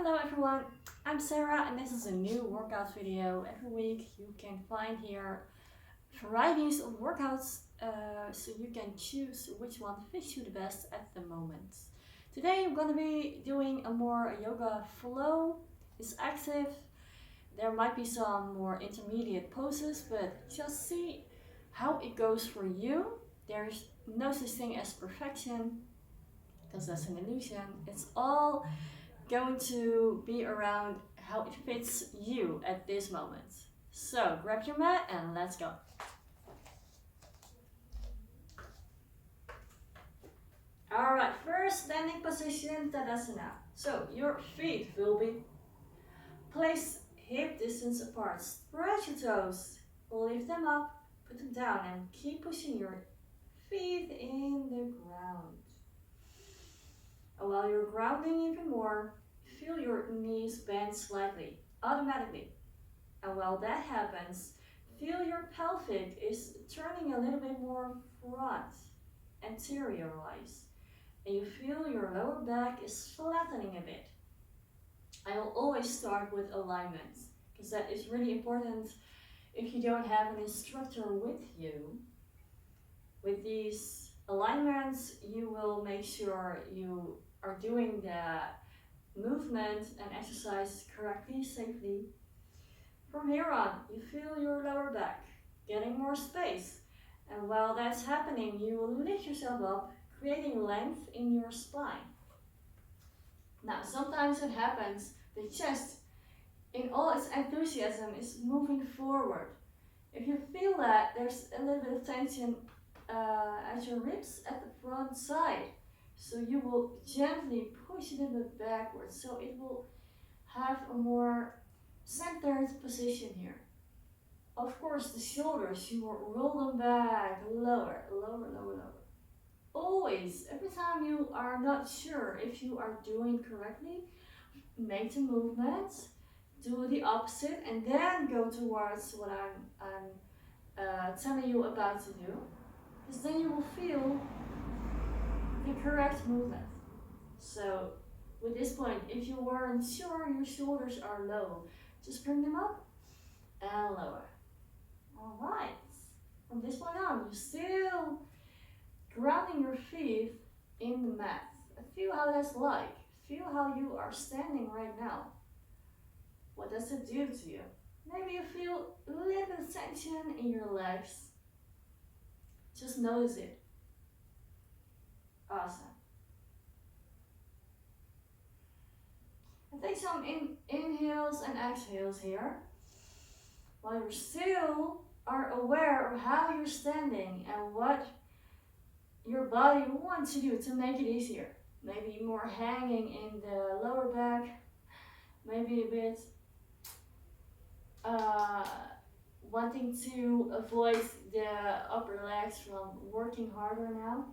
Hello everyone, I'm Sarah and this is a new workout video. Every week you can find here varieties of workouts so you can choose which one fits you the best at the moment. Today I'm going to be doing a more yoga flow. It's active. There might be some more intermediate poses, but just see how it goes for you. There's no such thing as perfection because that's an illusion. It's all going to be around how it fits you at this moment. So grab your mat and let's go. Alright, first standing position, Tadasana. So your feet will be placed hip distance apart. Spread your toes, lift them up, put them down and keep pushing your feet in the ground. And while you're grounding even more, feel your knees bend slightly, automatically. And while that happens, feel your pelvic is turning a little bit more front, anterior-wise. And you feel your lower back is flattening a bit. I will always start with alignment, because that is really important if you don't have an instructor with you. With these alignments, you will make sure you are doing the movement and exercise correctly, safely. From here on, you feel your lower back getting more space. And while that's happening, you will lift yourself up, creating length in your spine. Now, sometimes it happens, the chest, in all its enthusiasm, is moving forward. If you feel that, there's a little bit of tension at your ribs at the front side. So you will gently push it a bit backwards, so it will have a more centered position here. Of course, the shoulders, you will roll them back, lower, lower, lower, lower. Always, every time you are not sure if you are doing correctly, make the movement, do the opposite, and then go towards what I'm telling you about to do. Because then you will feel the correct movement. So with this point, if you weren't sure your shoulders are low, just bring them up and lower. Alright, from this point on, you're still grounding your feet in the mat. Feel how that's like. Feel how you are standing right now. What does it do to you? Maybe you feel a little bit of tension in your legs. Just notice it. Awesome. And take some inhales and exhales here. While you still are aware of how you're standing and what your body wants to do to make it easier. Maybe more hanging in the lower back. Maybe a bit wanting to avoid the upper legs from working harder now.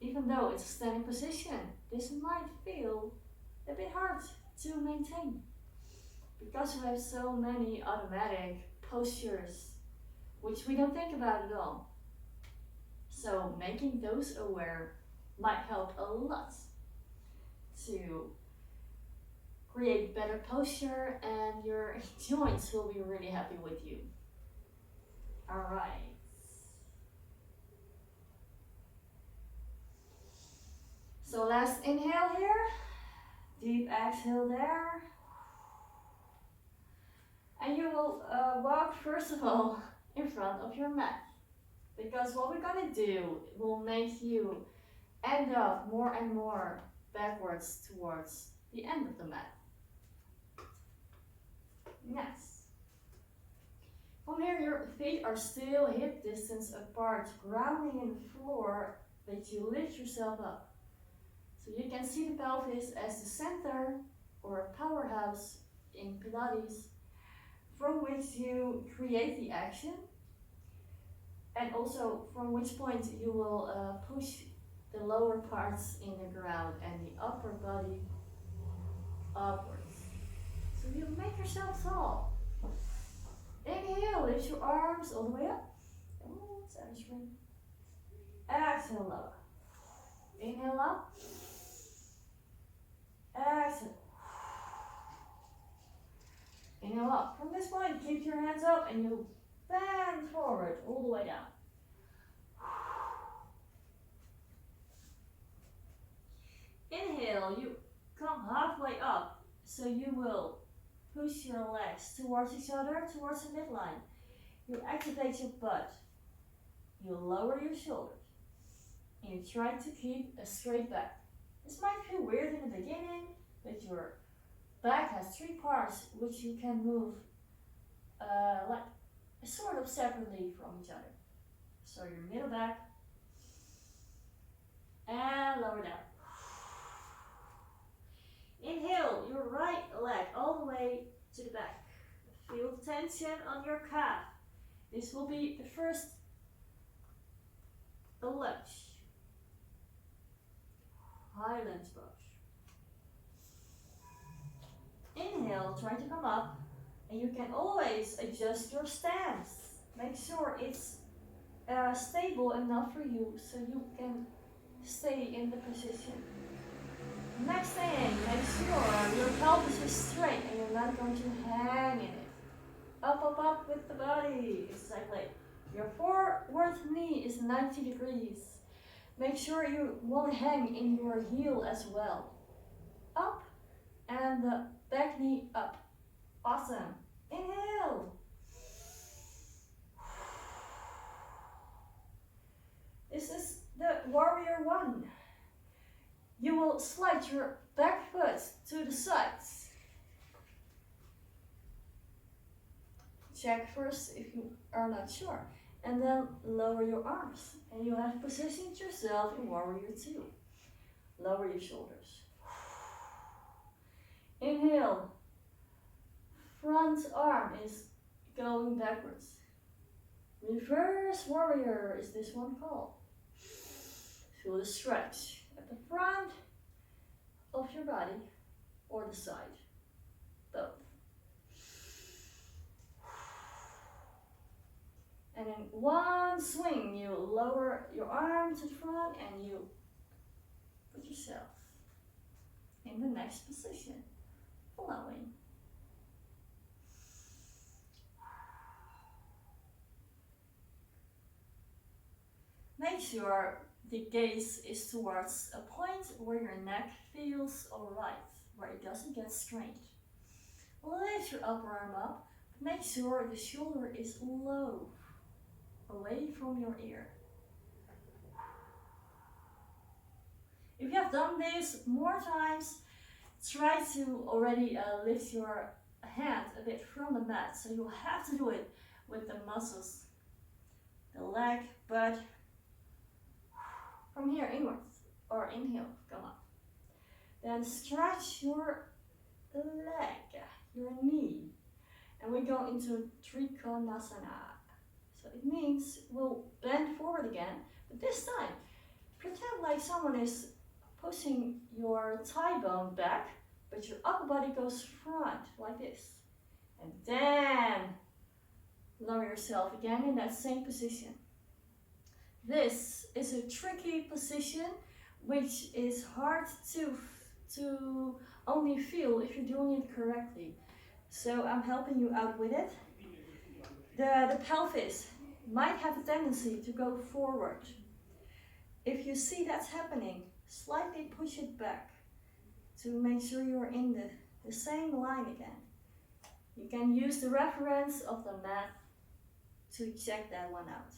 Even though it's a standing position, this might feel a bit hard to maintain because you have so many automatic postures which we don't think about at all. So making those aware might help a lot to create better posture, and your joints will be really happy with you. Alright. So last inhale here, deep exhale there. And you will walk first of all in front of your mat. Because what we're gonna do will make you end up more and more backwards towards the end of the mat. Yes. From here, your feet are still hip distance apart, grounding in the floor, but you lift yourself up. So you can see the pelvis as the center or a powerhouse in Pilates, from which you create the action, and also from which point you will push the lower parts in the ground and the upper body upwards. So you make yourself tall. Inhale, lift your arms all the way up. Oh, it's out of screen. Exhale, lower. Inhale up. Exhale. them up. From this point, keep your hands up and you bend forward all the way down. Inhale, you come halfway up, so you will push your legs towards each other, towards the midline. You activate your butt. You lower your shoulders. And you try to keep a straight back. This might feel weird in the beginning, but your back has three parts which you can move like sort of separately from each other. So your middle back and lower down. Inhale your right leg all the way to the back. Feel tension on your calf. This will be the first lunge. High lunge pose. Inhale, try to come up, and you can always adjust your stance. Make sure it's stable enough for you so you can stay in the position. Next thing, make sure your pelvis is straight and you're not going to hang in it. Up, up, up with the body. Exactly. Your forward knee is 90 degrees. Make sure you won't hang in your heel as well. Up and the back knee up. Awesome. Inhale. This is the warrior one. You will slide your back foot to the sides. Check first if you are not sure. And then lower your arms. And you have positioned yourself in warrior two. Lower your shoulders. Inhale. Front arm is going backwards. Reverse warrior is this one called. Feel the stretch at the front of your body or the side. Both. And in one swing, you lower your arm to the front and you put yourself in the next position, flowing. Make sure the gaze is towards a point where your neck feels alright, where it doesn't get strained. Lift your upper arm up, but make sure the shoulder is low, away from your ear. If you have done this more times, try to already lift your hand a bit from the mat. So you have to do it with the muscles, the leg, butt, from here inwards, or inhale, come up. Then stretch your leg, your knee, and we go into trikonasana. So it means we'll bend forward again, but this time, pretend like someone is pushing your thigh bone back, but your upper body goes front, like this. And then lower yourself again in that same position. This is a tricky position, which is hard to only feel if you're doing it correctly. So I'm helping you out with it. The pelvis might have a tendency to go forward. If you see that's happening, slightly push it back to make sure you're in the same line again. You can use the reference of the mat to check that one out.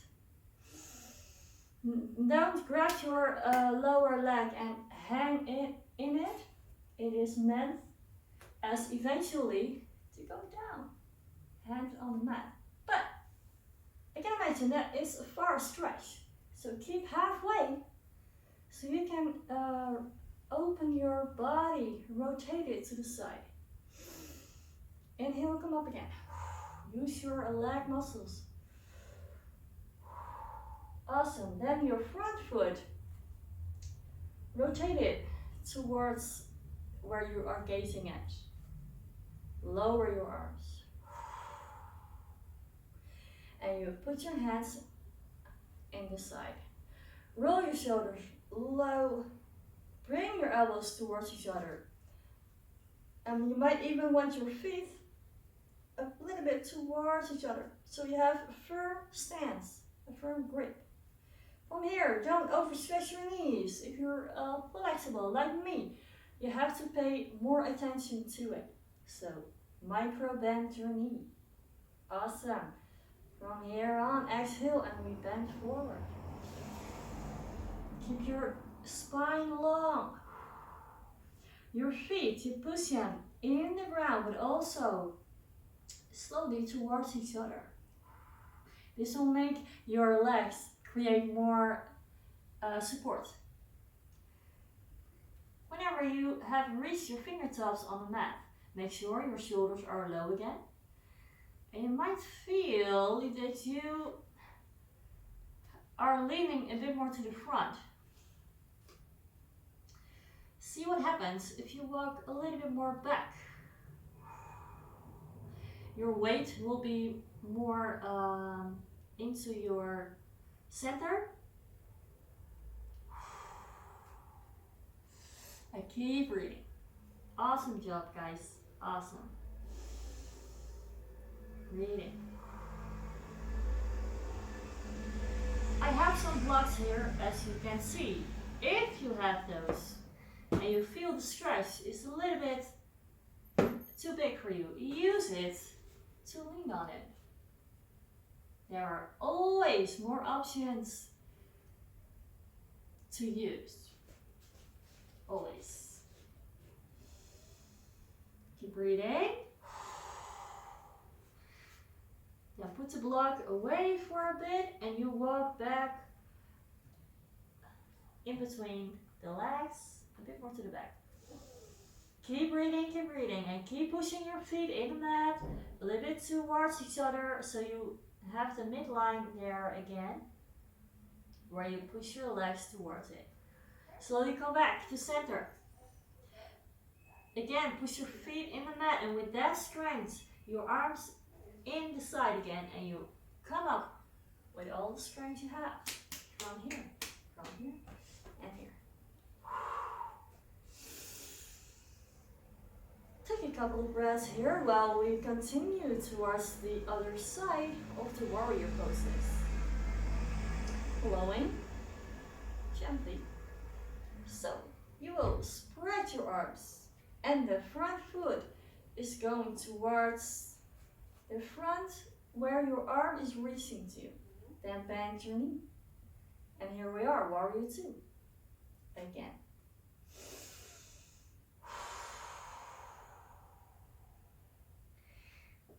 Don't grab your lower leg and hang in it. It is meant as eventually to go down, hand on the mat. But I can imagine that is a far stretch. So keep halfway so you can open your body, rotate it to the side. Inhale, come up again. Use your leg muscles. Awesome. Then your front foot, rotate it towards where you are gazing at. Lower your arms. And you put your hands in the side. Roll your shoulders low. Bring your elbows towards each other. And you might even want your feet a little bit towards each other. So you have a firm stance, a firm grip. From here, don't overstretch your knees. If you're flexible like me, you have to pay more attention to it. So micro bend your knee. Awesome. From here on, exhale and we bend forward. Keep your spine long. Your feet, you push them in the ground, but also slowly towards each other. This will make your legs create more support. Whenever you have reached your fingertips on the mat, make sure your shoulders are low again. And you might feel that you are leaning a bit more to the front. See what happens if you walk a little bit more back. Your weight will be more into your center. I keep breathing. Awesome job, guys. Awesome. Breathing. I have some blocks here, as you can see. If you have those and you feel the stretch is a little bit too big for you, use it to lean on it. There are always more options to use. Always. Keep breathing. Then put the block away for a bit and you walk back in between the legs, a bit more to the back. Keep breathing, and keep pushing your feet in the mat a little bit towards each other so you have the midline there again, where you push your legs towards it. Slowly come back to center. Again, push your feet in the mat, and with that strength, your arms in the side again, and you come up with all the strength you have. From here, and here. Take a couple of breaths here while we continue towards the other side of the warrior poses. Blowing gently. So you will spread your arms and the front foot is going towards the front where your arm is reaching to. Then bend your knee. And here we are, warrior two. Again.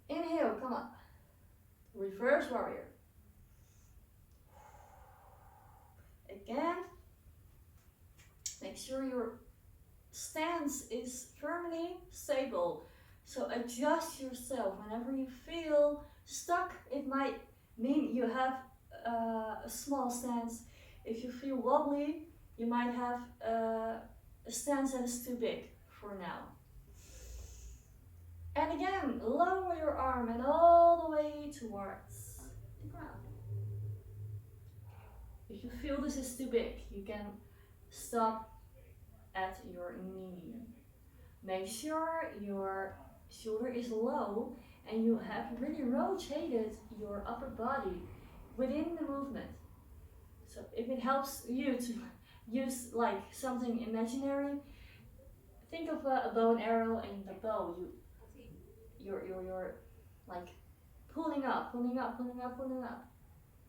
Inhale, come up. Reverse warrior. Again. Make sure your stance is firmly stable. So adjust yourself whenever you feel stuck. It might mean you have a small stance. If you feel wobbly, you might have a stance that is too big for now. And again, lower your arm and all the way towards the ground. If you feel this is too big, you can stop at your knee. Make sure your shoulder is low and you have really rotated your upper body within the movement. So if it helps you to use like something imaginary, think of a bow and arrow, and the bow, you're like pulling up,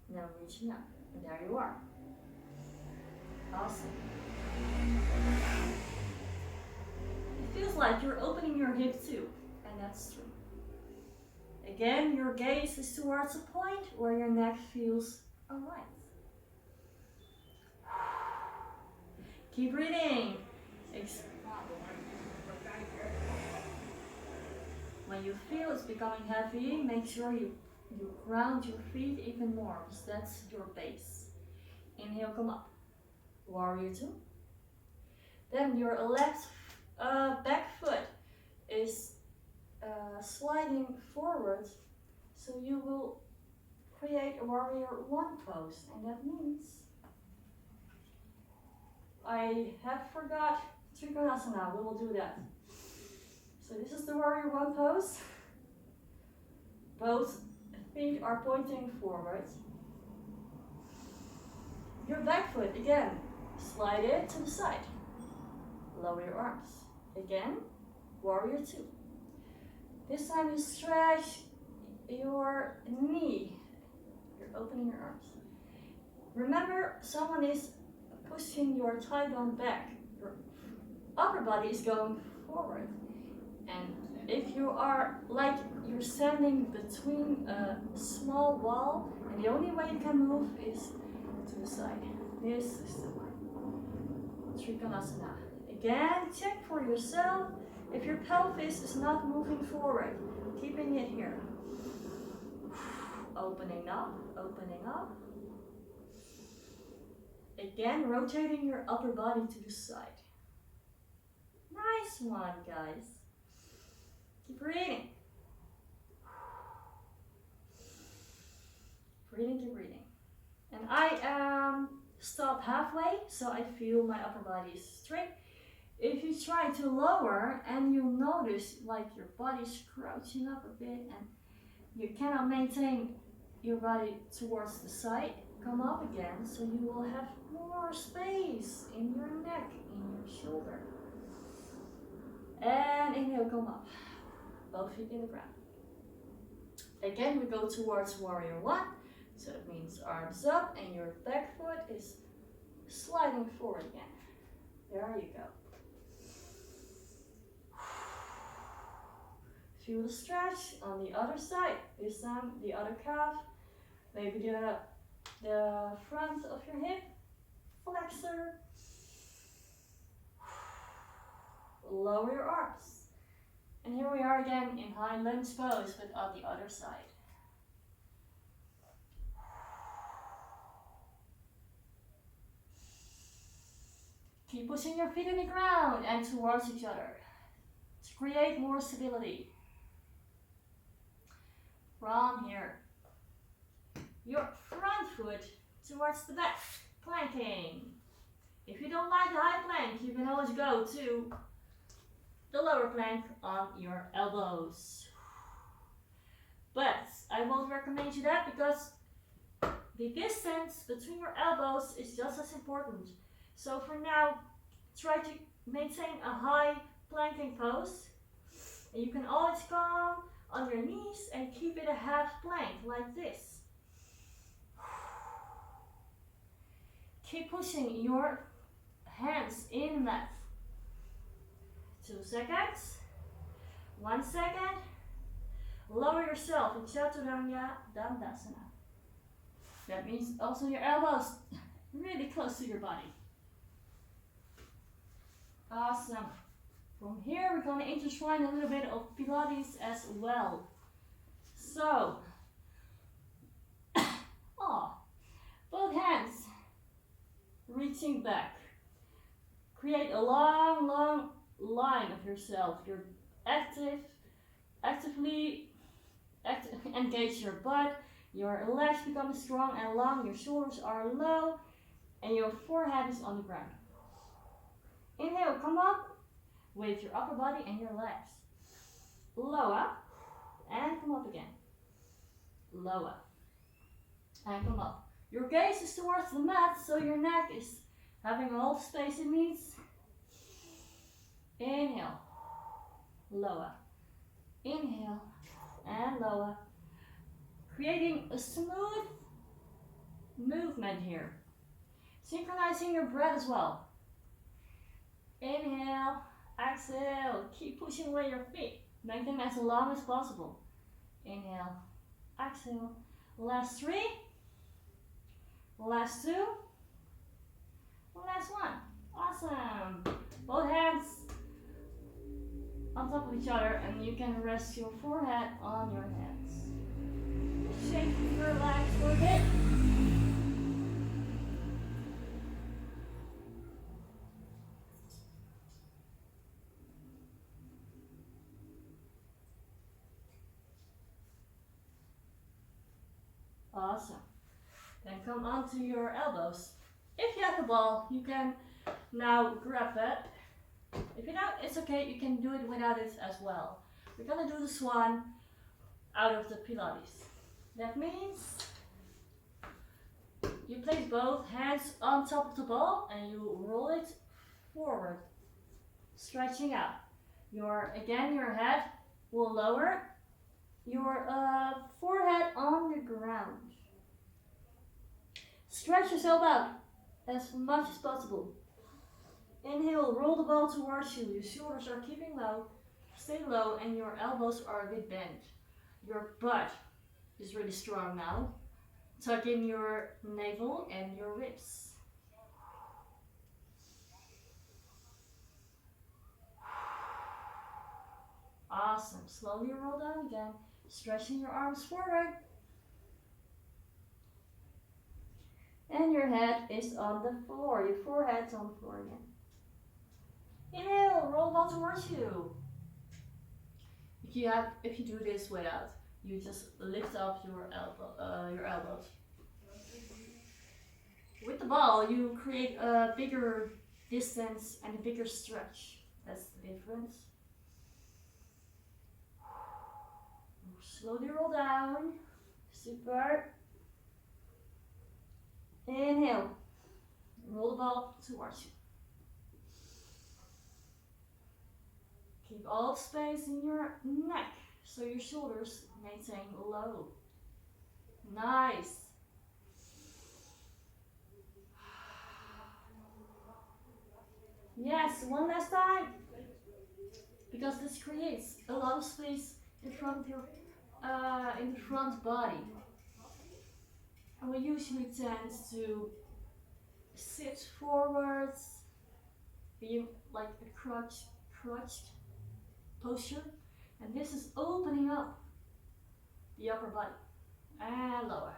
now reaching up, and there you are. Awesome. It feels like you're opening your hip too, and that's true. Again, your gaze is towards a point where your neck feels alright. Keep breathing. When you feel it's becoming heavy, make sure you ground your feet even more, because that's your base. Inhale, come up. Warrior two. Then your left back foot is sliding forward, so you will create a warrior one pose, and that means I have forgot trikonasana. We will do that. So this is the warrior one pose. Both feet are pointing forward. Your back foot, again, slide it to the side. Lower your arms. Again, warrior two. This time you stretch your knee. You're opening your arms. Remember, someone is pushing your thigh bone back. Your upper body is going forward. And if you are like you're standing between a small wall, and the only way you can move is to the side. This is the one. Trikonasana. Again, check for yourself if your pelvis is not moving forward. Keeping it here. Opening up, opening up. Again, rotating your upper body to the side. Nice one, guys. Keep breathing. Breathing, keep breathing. And I stop halfway, so I feel my upper body is straight. If you try to lower and you notice like your body's crouching up a bit and you cannot maintain your body towards the side, come up again so you will have more space in your neck, in your shoulder. And inhale, come up. Both feet in the ground. Again, we go towards warrior one. So it means arms up and your back foot is sliding forward again. There you go. Feel the stretch on the other side. This time the other calf. Maybe the front of your hip. Flexor. Lower your arms. And here we are again in high lunge pose, but on the other side. Keep pushing your feet in the ground and towards each other to create more stability. From here, your front foot towards the back, planking. If you don't like the high plank, you can always go to the lower plank on your elbows. But I won't recommend you that because the distance between your elbows is just as important. So for now, try to maintain a high planking pose. And you can always come on your knees and keep it a half plank like this. Keep pushing your hands in the mat. 2 seconds. 1 second. Lower yourself in Chaturanga Dandasana. That means also your elbows really close to your body. Awesome. From here we're going to intertwine a little bit of Pilates as well. So, both hands reaching back. Create a long, long line of yourself. You're actively engage your butt. Your legs become strong and long. Your shoulders are low, and your forehead is on the ground. Inhale, come up with your upper body and your legs. Lower, and come up again. Lower, and come up. Your gaze is towards the mat, so your neck is having all the space it needs. Inhale, lower. Inhale, and lower. Creating a smooth movement here. Synchronizing your breath as well. Inhale, exhale, keep pushing away your feet. Make them as long as possible. Inhale, exhale. Last 3. Last 2. Last 1. Awesome. Both hands on top of each other, and you can rest your forehead on your hands. Shake your legs for a bit. Awesome. Then come onto your elbows. If you have the ball, you can now grab that. If you don't, it's okay, you can do it without it as well. We're gonna do the swan. out of the Pilates. That means you place both hands on top of the ball and you roll it forward, stretching out. Your head will lower, your forehead on the ground. Stretch yourself out as much as possible. Inhale, roll the ball towards you. Your shoulders are keeping low, stay low, and your elbows are a bit bent. Your butt is really strong now. Tuck in your navel and your ribs. Awesome. Slowly roll down again, stretching your arms forward. And your head is on the floor. Your forehead's on the floor again. Inhale, roll the ball towards you. If you do this without, you just lift up your elbows. With the ball, you create a bigger distance and a bigger stretch. That's the difference. Slowly roll down. Super. Inhale. Roll the ball towards you. Keep all the space in your neck so your shoulders maintain low. Nice. Yes, one last time. Because this creates a lot of space in front of your in the front body. And we usually tend to sit forwards, being like a crouched posture. And this is opening up the upper body. And lower.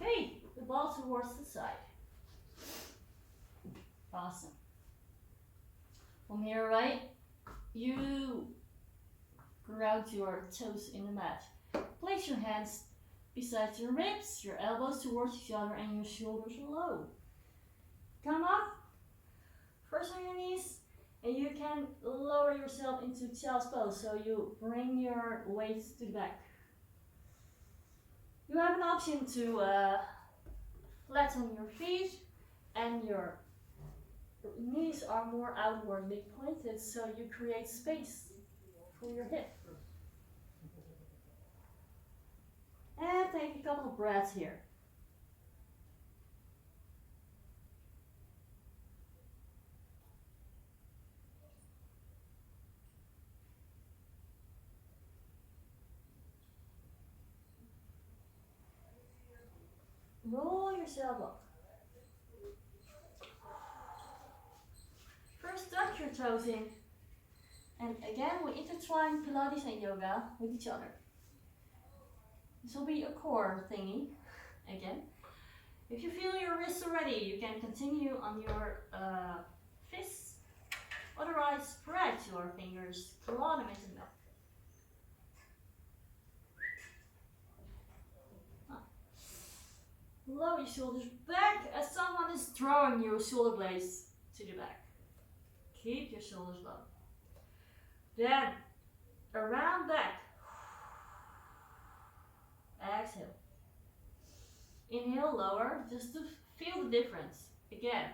Hey, the ball towards the side. Awesome. From here, right, you ground your toes in the mat. Place your hands beside your ribs, your elbows towards each other, and your shoulders low. Come up, first on your knees, and you can lower yourself into child's pose, so you bring your weight to the back. You have an option to flatten your feet, and your knees are more outwardly pointed, so you create space for your hip. And take a couple of breaths here. Roll yourself up. First, tuck your toes in. And again, we intertwine Pilates and yoga with each other. This will be a core thingy, again. If you feel your wrists already, you can continue on your fists. Otherwise, spread your fingers, claw them into the back. Lower your shoulders back as someone is drawing your shoulder blades to the back. Keep your shoulders low. Then, around back. Exhale. Inhale, lower, just to feel the difference. Again,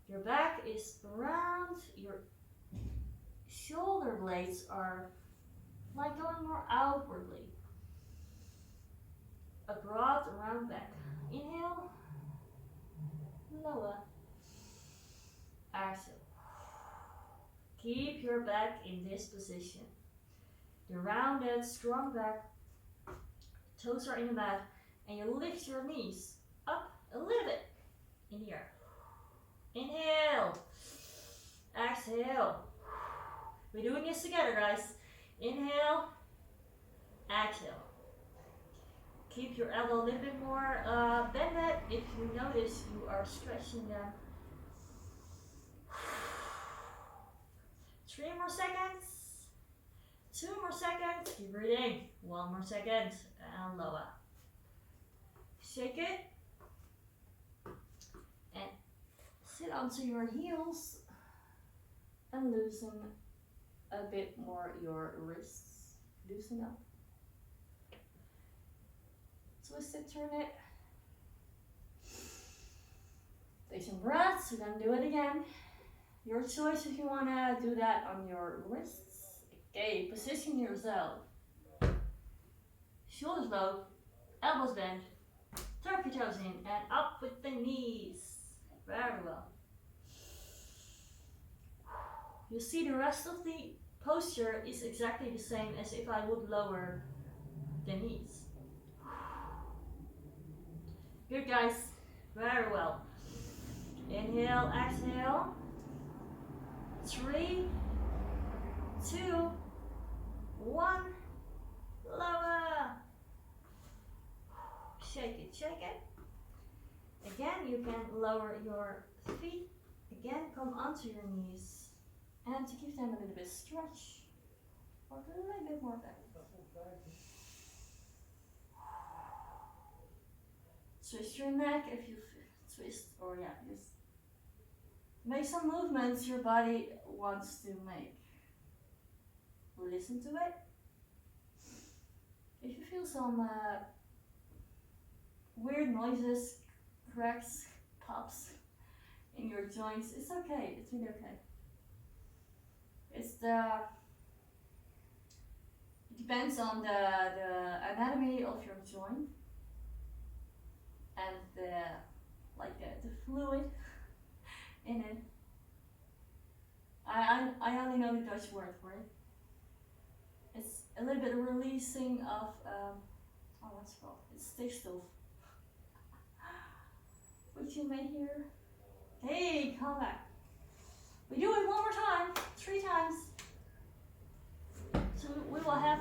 your back is round, your shoulder blades are like going more outwardly. A broad round back. Inhale, lower. Exhale. Keep your back in this position. The rounded, strong back. Toes are in the mat, and you lift your knees up a little bit in the air. Inhale. Exhale. We're doing this together, guys. Inhale. Exhale. Keep your elbow a little bit more bended. If you notice you are stretching them. 3 more seconds. 2 more seconds. Keep breathing. 1 more second. And lower. Shake it. And sit onto your heels. And loosen a bit more your wrists. Loosen up. Twist it, turn it. Take some breaths, we're gonna do it again. Your choice if you wanna do that on your wrists. Okay, position yourself. Shoulders low, elbows bent, tuck your toes in and up with the knees. Very well. You see the rest of the posture is exactly the same as if I would lower the knees. Good guys, very well. Inhale, exhale. 3, 2, 1. Lower. Shake it, shake it. Again, you can lower your feet. Again, come onto your knees. And to give them a little bit stretch. Or a little bit more back. Twist your neck if you twist, or yeah, just make some movements your body wants to make. Listen to it. If you feel some weird noises, cracks, pops in your joints, it's okay, it's really okay. It depends on the anatomy of your joint and the fluid in it. I only know the Dutch word for it. It's a little bit of releasing of what's it called? It's stikstof. Which you may hear. Hey, come back. We do it one more time, 3 times. So we will have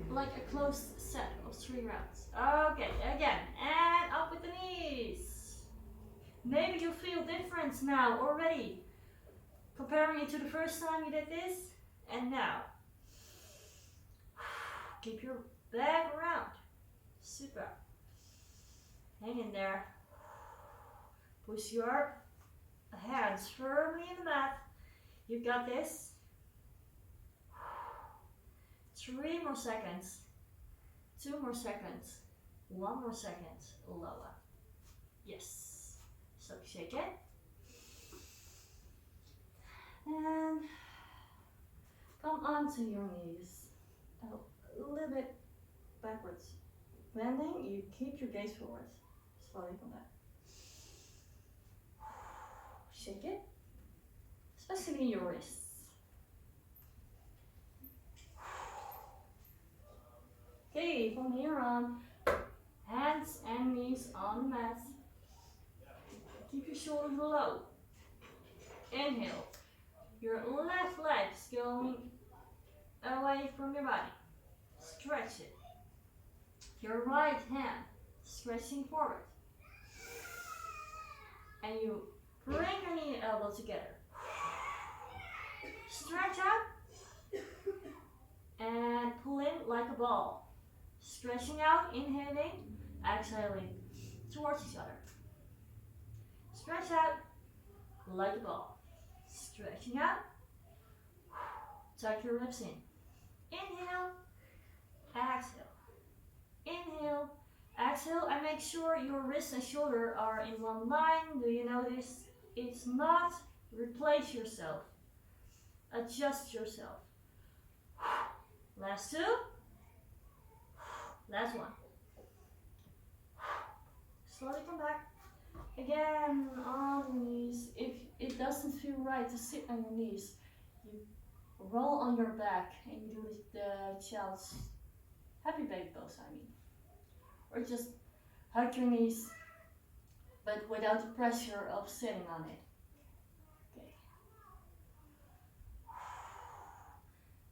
like a closed set of 3 rounds. Okay, again, and up with the knees. Maybe you feel difference now already. Comparing it to the first time you did this, and now. Keep your back around. Super. Hang in there. Push your hands firmly in the mat. You got this. 3 more seconds. 2 more seconds. 1 more second. Lower. Yes. So shake it. And come onto your knees. A little bit backwards. Bending, you keep your gaze forward. Slowly come back. Shake it. Especially your wrists. Okay, from here on, hands and knees on the mat. Keep your shoulders low. Inhale. Your left leg is going away from your body. Stretch it. Your right hand stretching forward. And you bring your knee and elbow together. Stretch out. And pull in like a ball. Stretching out, inhaling, exhaling towards each other. Stretch out like a ball. Stretching out. Tuck your ribs in. Inhale, exhale. Inhale, exhale, and make sure your wrist and shoulder are in one line. Do you notice? It's not replace yourself. Adjust yourself. Last 2. Last 1. Slowly come back. Again, on your knees. If it doesn't feel right to sit on your knees, you roll on your back and you do the child's happy baby pose, I mean. Or just hug your knees, but without the pressure of sitting on it. Okay.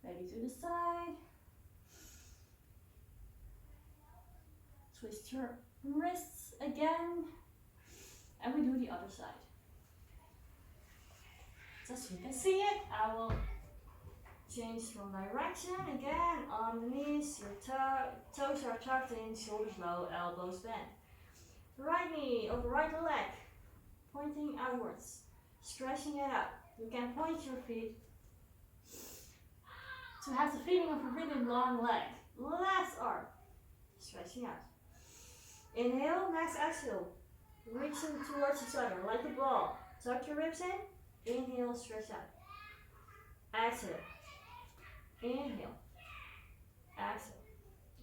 Maybe to the side. Twist your wrists again. And we do the other side. Just so you can see it, I will change from direction. Again, on the knees, your toes are tucked in, shoulders low, elbows bent. Right knee over right leg, pointing outwards, stretching it out. You can point your feet to have the feeling of a really long leg. Left arm, stretching out. Inhale, next exhale. Reaching towards each other like a ball. Tuck your ribs in. Inhale, stretch out. Exhale. Inhale. Exhale.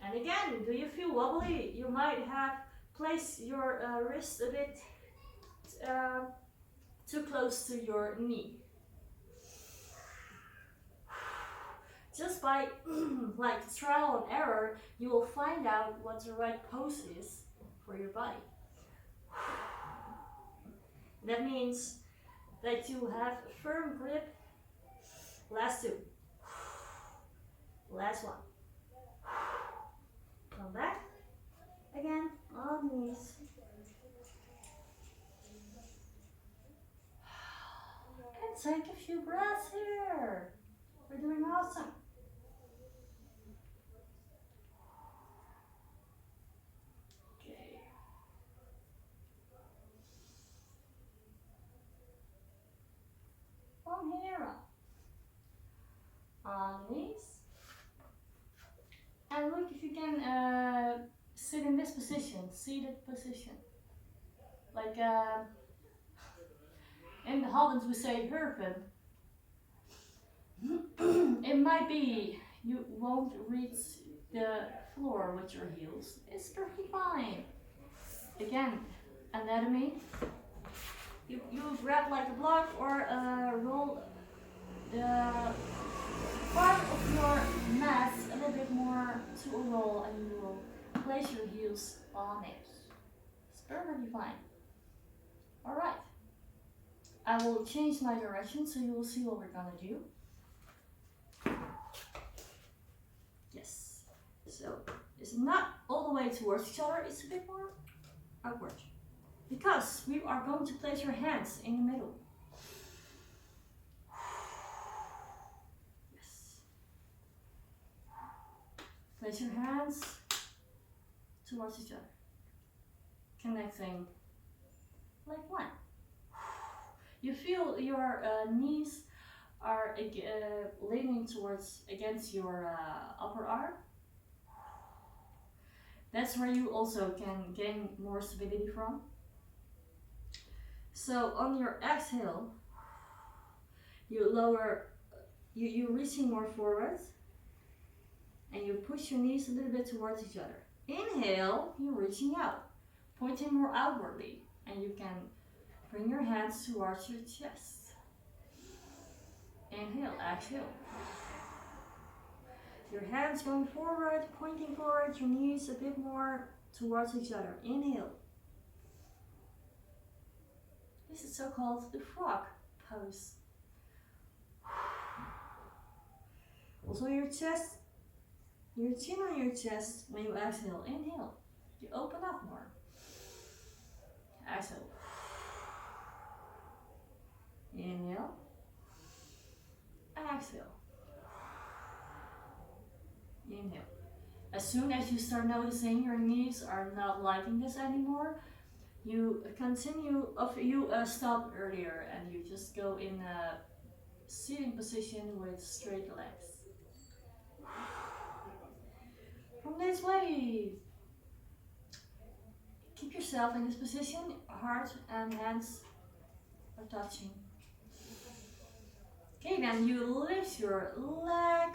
And again, do you feel wobbly? You might have placed your wrist a bit too close to your knee. Just by like trial and error, you will find out what the right pose is for your body. That means that you have a firm grip. Last two. Last one. Come back. Again, on knees. And take a few breaths here. We're doing awesome. Okay. From here up. On knees. And look if you can sit in this position, seated position. Like in the Hollands we say hurpen. It might be you won't reach the floor with your heels. It's perfectly fine. Again, anatomy. You grab like a block or roll the part of your mat a little bit more to a roll and you will place your heels on it. It's perfectly fine. Alright. I will change my direction so you will see what we're gonna do. Yes. So it's not all the way towards each other, it's a bit more upward. Because we are going to place your hands in the middle. Place your hands towards each other, connecting like one. You feel your knees are leaning towards against your upper arm. That's where you also can gain more stability from. So on your exhale, you lower, you're reaching more forward. And you push your knees a little bit towards each other. Inhale, you're reaching out, pointing more outwardly. And you can bring your hands towards your chest. Inhale, exhale. Your hands going forward, pointing forward, your knees a bit more towards each other. Inhale. This is so-called the frog pose. Also your chest. Your chin on your chest when you exhale. Inhale. You open up more. Exhale. Inhale. Exhale. Inhale. As soon as you start noticing your knees are not liking this anymore, you continue, you stop earlier and you just go in a sitting position with straight legs. From this way, keep yourself in this position, heart and hands are touching. Okay, then you lift your leg,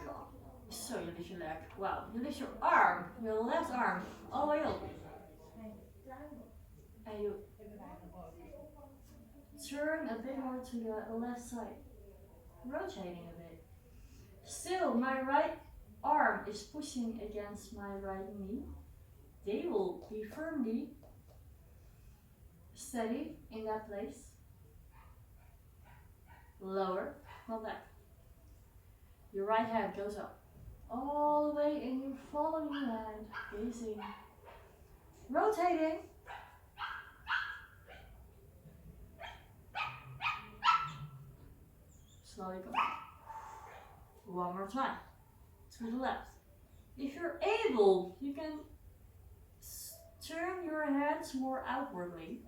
so you lift your leg, wow, you lift your arm, your left arm, all the way up. And you turn a bit more to the left side, rotating a bit. Still, my right arm is pushing against my right knee. They will be firmly steady in that place. Lower, not back. Your right hand goes up all the way and you follow your hand, gazing, rotating. Slowly go back. One more time. To the left. If you're able, you can turn your hands more outwardly.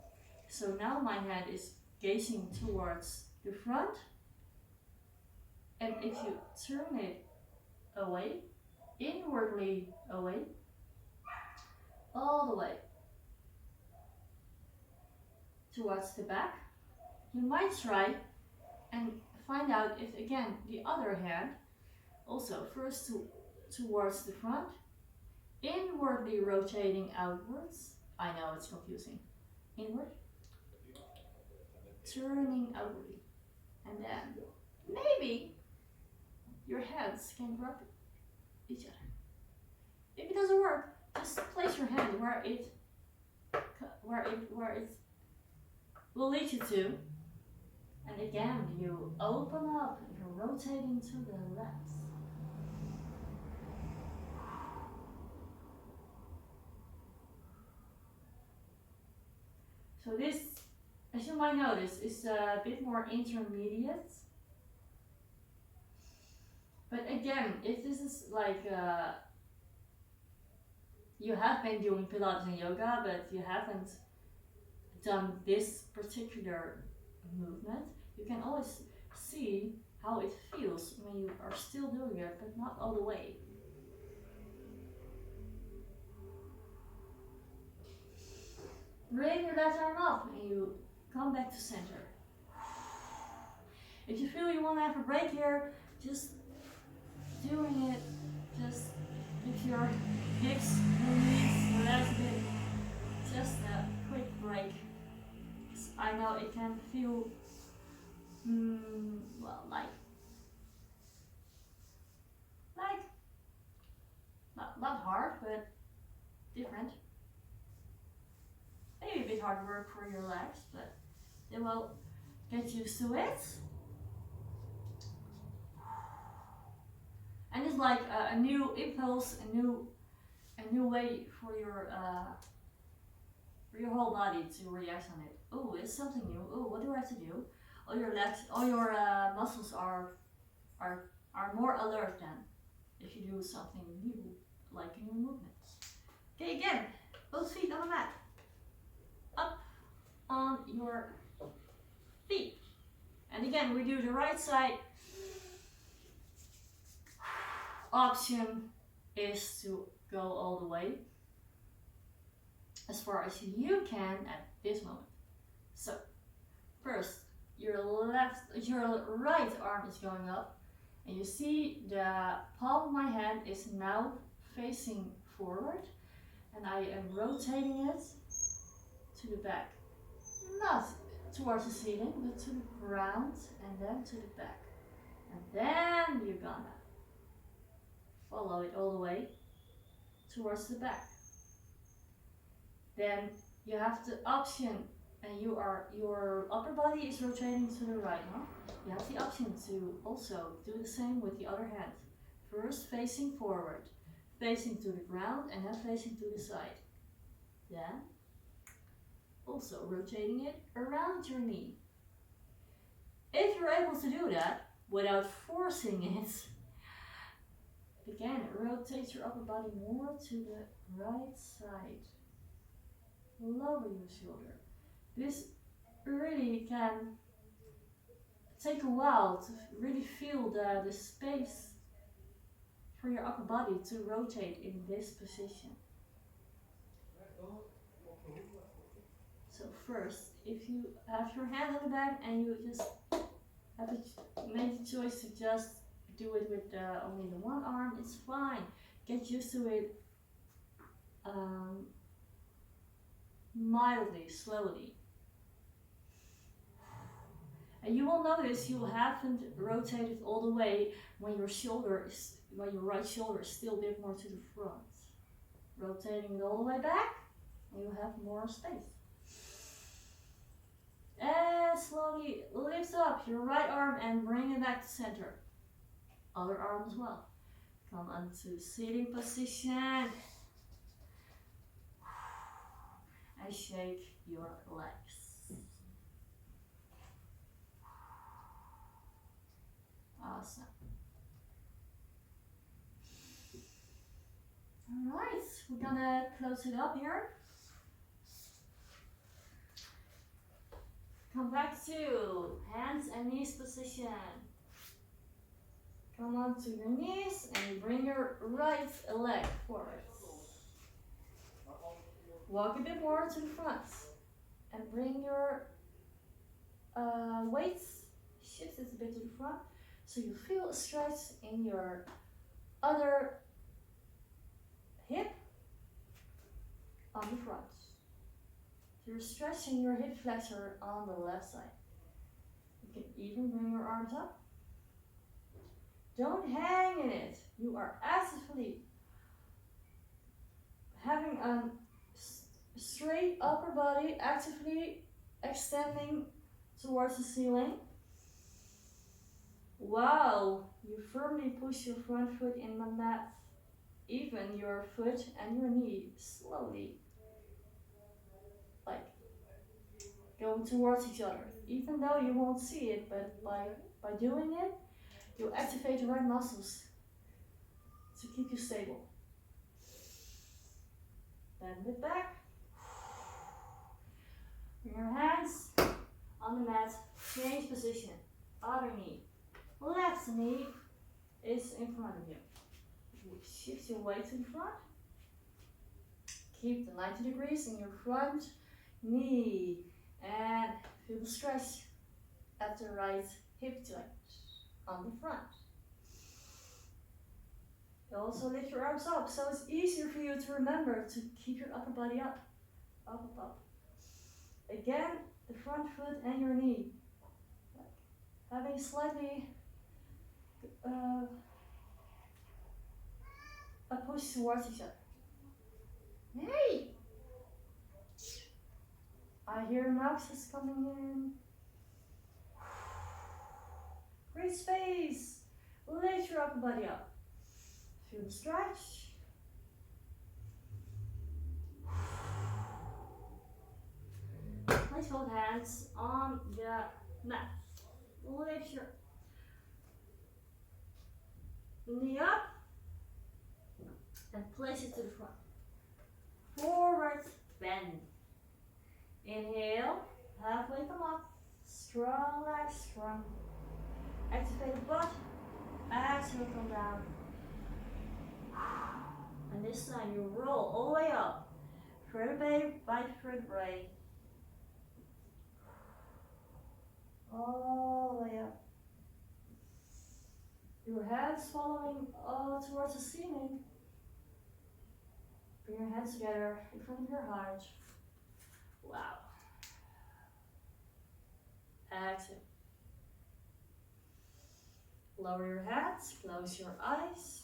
So now my hand is gazing towards the front. And if you turn it away, inwardly away, all the way towards the back. You might try and find out if again the other hand also first towards the front, inwardly rotating outwards. I know it's confusing. Inward, turning outwardly, and then maybe your hands can rub each other. If it doesn't work, just place your hand where it will lead you to. And again, you open up and you're rotating to the left. So this, as you might notice, is a bit more intermediate. But again, if this is like you have been doing Pilates and yoga, but you haven't done this particular movement, you can always see how it feels when you are still doing it, but not all the way. Bring your left arm up and you come back to center. If you feel you want to have a break here, just doing it, just if your hips, your knees relax a bit, just a quick break. I know it can feel, well, like not hard, but different. Maybe a bit hard work for your legs, but they will get used to it. And it's like a new impulse, a new way for your whole body to react on it. Oh, it's something new. Oh, what do I have to do? All your legs, all your muscles are more alert than if you do something new, like a new movement. Okay, again, both feet on the mat. Up on your feet. And again, we do the right side. Option is to go all the way as far as you can at this moment. So first, your right arm is going up, and you see the palm of my hand is now facing forward, and I am rotating it to the back, not towards the ceiling, but to the ground, and then to the back, and then you're gonna follow it all the way towards the back. Then you have the option, and your upper body is rotating to the right, huh? You have the option to also do the same with the other hand. First facing forward, facing to the ground, and then facing to the side. Then also rotating it around your knee. If you're able to do that without forcing it, again, rotate your upper body more to the right side. Lower your shoulder. This really can take a while to really feel the space for your upper body to rotate in this position. So first, if you have your hand on the back and you just have made the choice to just do it with only the one arm, it's fine. Get used to it mildly, slowly. And you will notice you haven't rotated all the way when your right shoulder is still a bit more to the front. Rotating it all the way back, and you have more space. And slowly lift up your right arm and bring it back to center. Other arm as well. Come onto seating position. And shake your legs. Awesome. Alright, we're gonna close it up here. Come back to hands and knees position. Come on to your knees and bring your right leg forward. Walk a bit more to the front and bring your weight, shift it a bit to the front so you feel a stretch in your other hip on the front. You're stretching your hip flexor on the left side. You can even bring your arms up. Don't hang in it. You are actively having a straight upper body, actively extending towards the ceiling. Wow, you firmly push your front foot in the mat. Even your foot and your knee slowly like going towards each other. Even though you won't see it, but by doing it, you'll activate the right muscles to keep you stable. Bend it back. Bring your hands on the mat. Change position. Other knee. Left knee is in front of you. Shift your weight to the front. Keep the 90 degrees in your front knee. And feel the stretch at the right hip joint on the front. You also lift your arms up, so it's easier for you to remember to keep your upper body up, up, up, up. Again, the front foot and your knee. Having slightly a push towards each other. Hey! I hear Max coming in. Great space. Lift your upper body up. Feel the stretch. Place both hands on the mat. Lift your knee up and place it to the front. Forward bend. Inhale, halfway come up. Strong legs, strong. Activate the butt. Exhale, come down. And this time you roll all the way up. Vertebrae by vertebrae. All the way up. Your head following towards the ceiling. Bring your hands together in front of your heart. Wow. Exhale. Lower your head, close your eyes.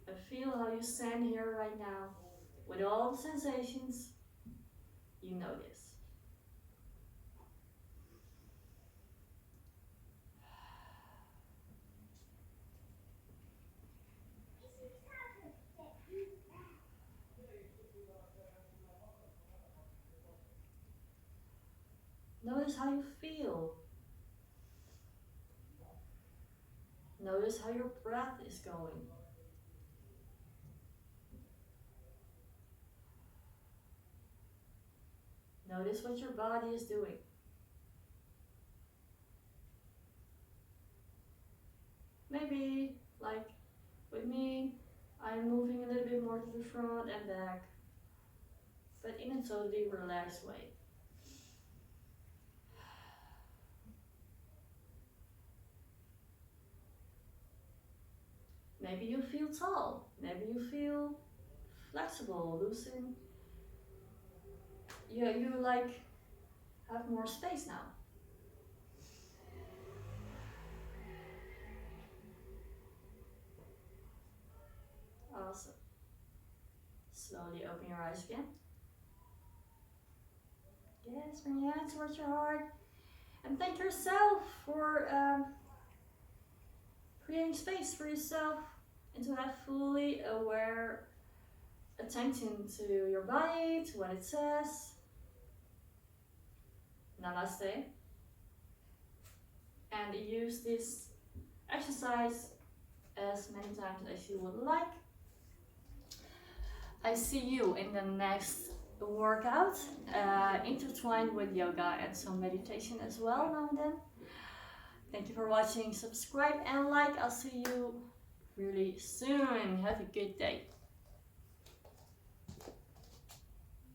And feel how you stand here right now. With all the sensations, you know this. Notice how you feel. Notice how your breath is going. Notice what your body is doing. Maybe, like with me, I'm moving a little bit more to the front and back, but in a totally relaxed way. Maybe you feel tall, maybe you feel flexible, loosen. You like have more space now. Awesome. Slowly open your eyes again. Yes, bring your hands towards your heart. And thank yourself for creating space for yourself and to have fully aware attention to your body, to what it says. Namaste. And use this exercise as many times as you would like. I see you in the next workout, intertwined with yoga and some meditation as well now and then. Thank you for watching. Subscribe and like. I'll see you really soon. Have a good day.